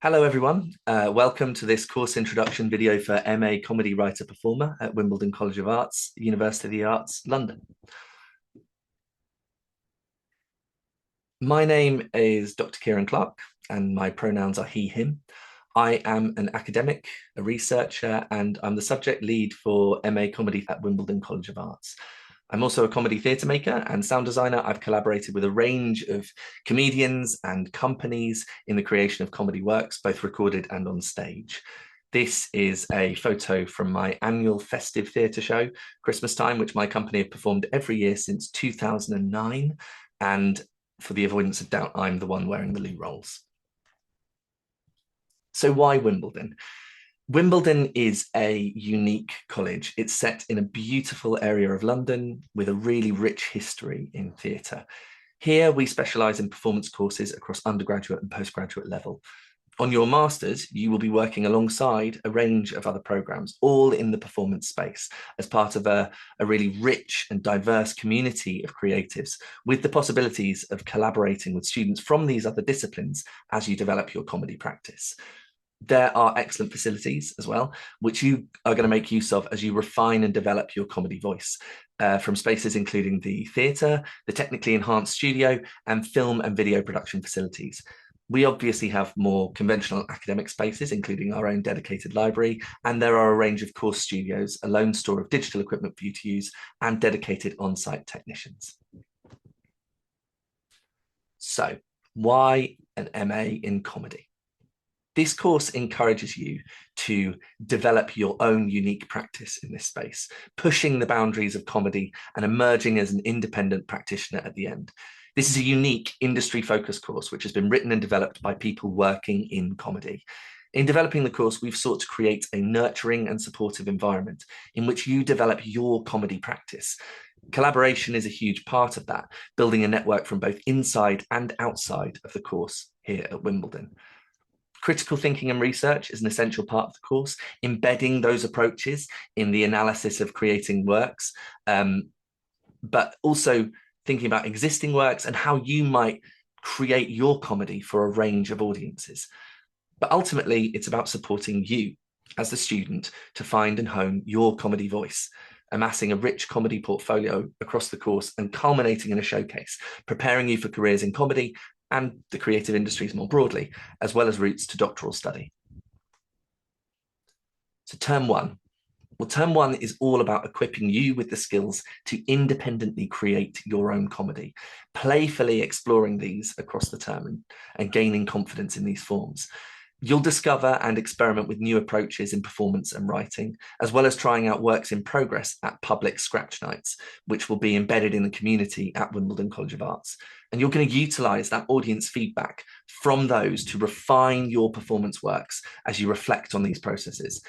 Hello everyone, welcome to this course introduction video for MA Comedy Writer Performer at Wimbledon College of Arts, University of the Arts, London. My name is Dr. Ciaran Clarke and my pronouns are he, him. I am an academic, a researcher, and I'm the subject lead for MA Comedy at Wimbledon College of Arts. I'm also a comedy theatre maker and sound designer. I've collaborated with a range of comedians and companies in the creation of comedy works, both recorded and on stage. This is a photo from my annual festive theatre show, Christmas Time, which my company have performed every year since 2009. And for the avoidance of doubt, I'm the one wearing the loo rolls. So why Wimbledon? Wimbledon is a unique college. It's set in a beautiful area of London with a really rich history in theatre. Here, we specialise in performance courses across undergraduate and postgraduate level. On your masters, you will be working alongside a range of other programmes, all in the performance space, as part of a really rich and diverse community of creatives, with the possibilities of collaborating with students from these other disciplines as you develop your comedy practice. There are excellent facilities as well, which you are going to make use of as you refine and develop your comedy voice, from spaces including the theatre, the technically enhanced studio, and film and video production facilities. We obviously have more conventional academic spaces, including our own dedicated library, and there are a range of course studios, a lone store of digital equipment for you to use, and dedicated on-site technicians. So, why an MA in comedy? This course encourages you to develop your own unique practice in this space, pushing the boundaries of comedy and emerging as an independent practitioner at the end. This is a unique industry-focused course which has been written and developed by people working in comedy. In developing the course, we've sought to create a nurturing and supportive environment in which you develop your comedy practice. Collaboration is a huge part of that, building a network from both inside and outside of the course here at Wimbledon. Critical thinking and research is an essential part of the course, embedding those approaches in the analysis of creating works, but also thinking about existing works and how you might create your comedy for a range of audiences. But ultimately, it's about supporting you as the student to find and hone your comedy voice, amassing a rich comedy portfolio across the course and culminating in a showcase, preparing you for careers in comedy and the creative industries more broadly, as well as routes to doctoral study. So term one. Well, term one is all about equipping you with the skills to independently create your own comedy, playfully exploring these across the term and gaining confidence in these forms. You'll discover and experiment with new approaches in performance and writing, as well as trying out works in progress at public scratch nights, which will be embedded in the community at Wimbledon College of Arts. And you're going to utilise that audience feedback from those to refine your performance works as you reflect on these processes.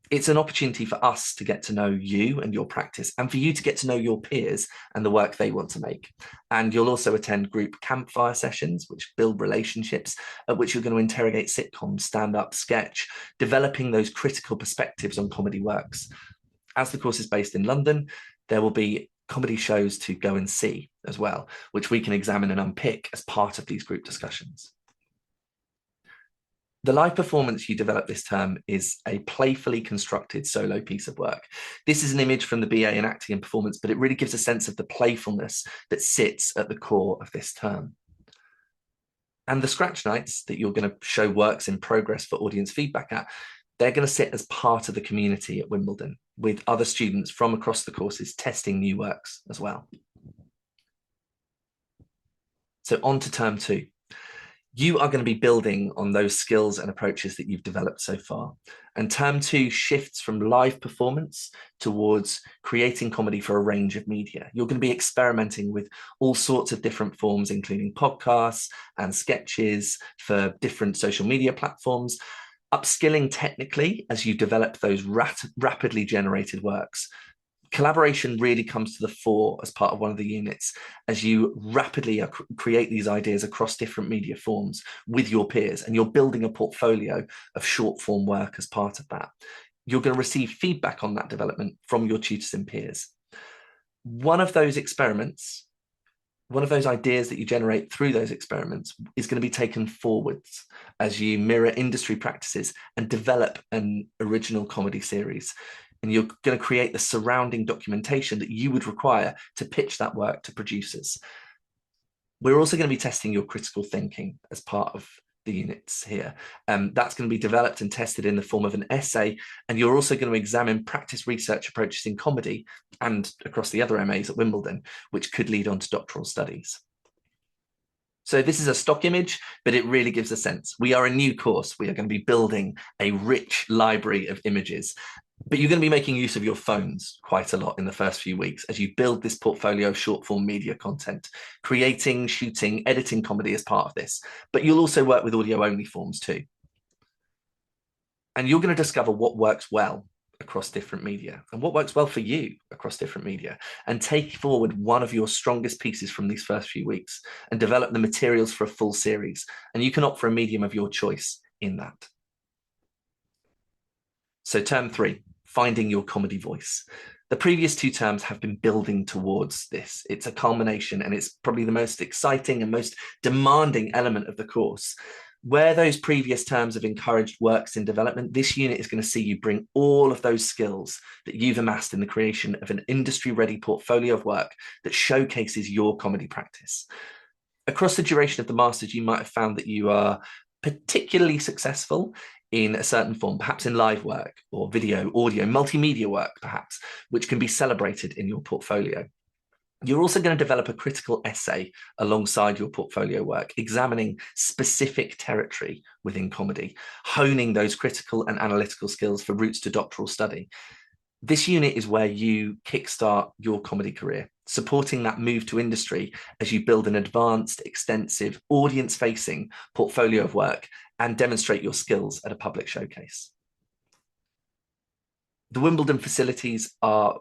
It's an opportunity for us to get to know you and your practice, and for you to get to know your peers and the work they want to make. And you'll also attend group campfire sessions, which build relationships, at which you're going to interrogate sitcoms, stand-up, sketch, developing those critical perspectives on comedy works. As the course is based in London, there will be comedy shows to go and see as well, which we can examine and unpick as part of these group discussions. The live performance you develop this term is a playfully constructed solo piece of work. This is an image from the BA in acting and performance, but it really gives a sense of the playfulness that sits at the core of this term. And the scratch nights that you're going to show works in progress for audience feedback at, they're going to sit as part of the community at Wimbledon, with other students from across the courses testing new works as well. So on to term two. You are going to be building on those skills and approaches that you've developed so far. And term two shifts from live performance towards creating comedy for a range of media. You're going to be experimenting with all sorts of different forms, including podcasts and sketches for different social media platforms, upskilling technically as you develop those rapidly generated works. Collaboration really comes to the fore as part of one of the units as you rapidly create these ideas across different media forms with your peers, and you're building a portfolio of short form work as part of that. You're going to receive feedback on that development from your tutors and peers. One of those experiments one of those ideas that you generate through those experiments is going to be taken forwards as you mirror industry practices and develop an original comedy series. And you're going to create the surrounding documentation that you would require to pitch that work to producers. We're also going to be testing your critical thinking as part of the units here. That's going to be developed and tested in the form of an essay, and you're also going to examine practice research approaches in comedy and across the other MAs at Wimbledon, which could lead on to doctoral studies. So this is a stock image, but it really gives a sense. We are a new course. We are going to be building a rich library of images, but you're going to be making use of your phones quite a lot in the first few weeks as you build this portfolio of short form media content, creating, shooting, editing comedy as part of this. But you'll also work with audio only forms too. And you're going to discover what works well across different media and what works well for you across different media, and take forward one of your strongest pieces from these first few weeks and develop the materials for a full series. And you can opt for a medium of your choice in that. So term 3, finding your comedy voice. The previous 2 terms have been building towards this. It's a culmination, and it's probably the most exciting and most demanding element of the course. Where those previous terms have encouraged works in development, this unit is going to see you bring all of those skills that you've amassed in the creation of an industry-ready portfolio of work that showcases your comedy practice. Across the duration of the Masters, you might have found that you are particularly successful in a certain form, perhaps in live work or video, audio, multimedia work, perhaps, which can be celebrated in your portfolio. You're also going to develop a critical essay alongside your portfolio work, examining specific territory within comedy, honing those critical and analytical skills for routes to doctoral study. This unit is where you kickstart your comedy career, supporting that move to industry as you build an advanced, extensive, audience-facing portfolio of work and demonstrate your skills at a public showcase. The Wimbledon facilities are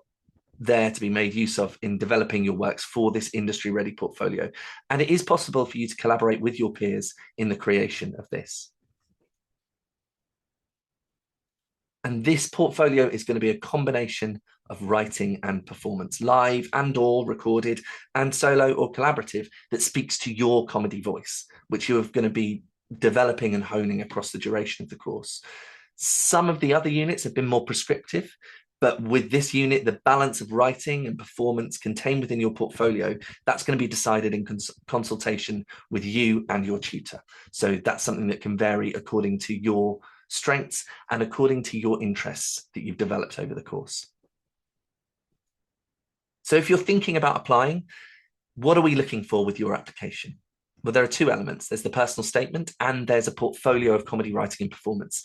there to be made use of in developing your works for this industry-ready portfolio, and it is possible for you to collaborate with your peers in the creation of this. And this portfolio is going to be a combination of writing and performance, live and or recorded and solo or collaborative, that speaks to your comedy voice, which you are going to be developing and honing across the duration of the course. Some of the other units have been more prescriptive, but with this unit, the balance of writing and performance contained within your portfolio, that's going to be decided in consultation with you and your tutor. So that's something that can vary according to your strengths and according to your interests that you've developed over the course. So if you're thinking about applying, what are we looking for with your application? Well, there are 2 elements. There's the personal statement and there's a portfolio of comedy writing and performance.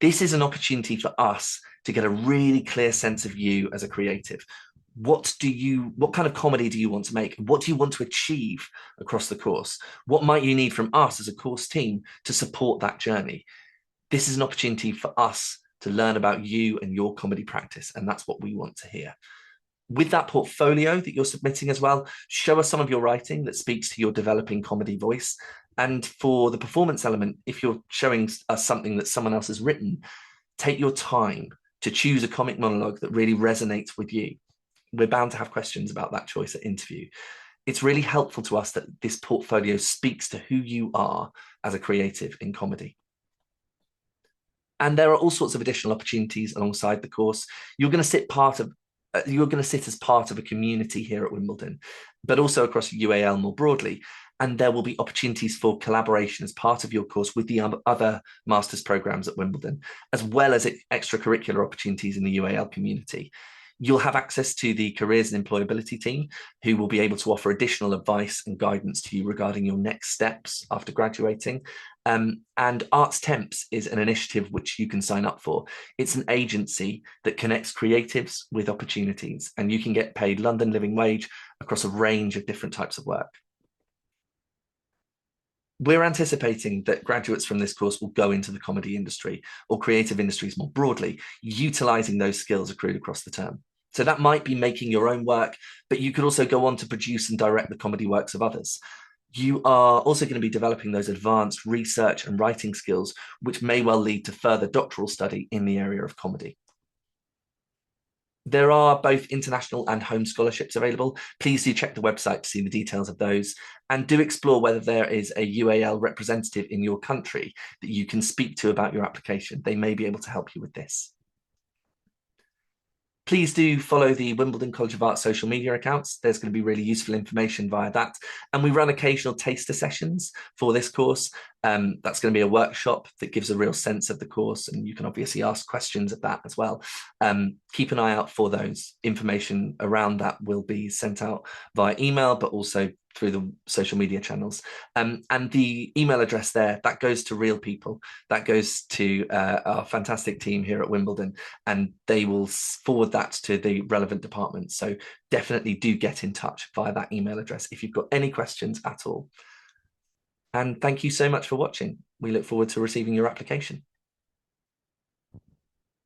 This is an opportunity for us to get a really clear sense of you as a creative. What kind of comedy do you want to make? What do you want to achieve across the course? What might you need from us as a course team to support that journey? This is an opportunity for us to learn about you and your comedy practice, and that's what we want to hear. With that portfolio that you're submitting as well, show us some of your writing that speaks to your developing comedy voice. And for the performance element, if you're showing us something that someone else has written, take your time to choose a comic monologue that really resonates with you. We're bound to have questions about that choice at interview. It's really helpful to us that this portfolio speaks to who you are as a creative in comedy. And there are all sorts of additional opportunities alongside the course. You're going to sit as part of a community here at Wimbledon, but also across UAL more broadly. And there will be opportunities for collaboration as part of your course with the other master's programs at Wimbledon, as well as extracurricular opportunities in the UAL community. You'll have access to the careers and employability team, who will be able to offer additional advice and guidance to you regarding your next steps after graduating. And Arts Temps is an initiative which you can sign up for. It's an agency that connects creatives with opportunities, and you can get paid London living wage across a range of different types of work. We're anticipating that graduates from this course will go into the comedy industry or creative industries more broadly, utilising those skills accrued across the term. So that might be making your own work, but you could also go on to produce and direct the comedy works of others. You are also going to be developing those advanced research and writing skills, which may well lead to further doctoral study in the area of comedy. There are both international and home scholarships available. Please do check the website to see the details of those, and do explore whether there is a UAL representative in your country that you can speak to about your application. They may be able to help you with this. Please do follow the Wimbledon College of Art social media accounts. There's going to be really useful information via that. And we run occasional taster sessions for this course. That's going to be a workshop that gives a real sense of the course, and you can obviously ask questions of that as well. Keep an eye out for those. Information around that will be sent out via email, but also through the social media channels. And the email address there, that goes to real people. That goes to our fantastic team here at Wimbledon, and they will forward that to the relevant departments. So definitely do get in touch via that email address if you've got any questions at all. And thank you so much for watching. We look forward to receiving your application.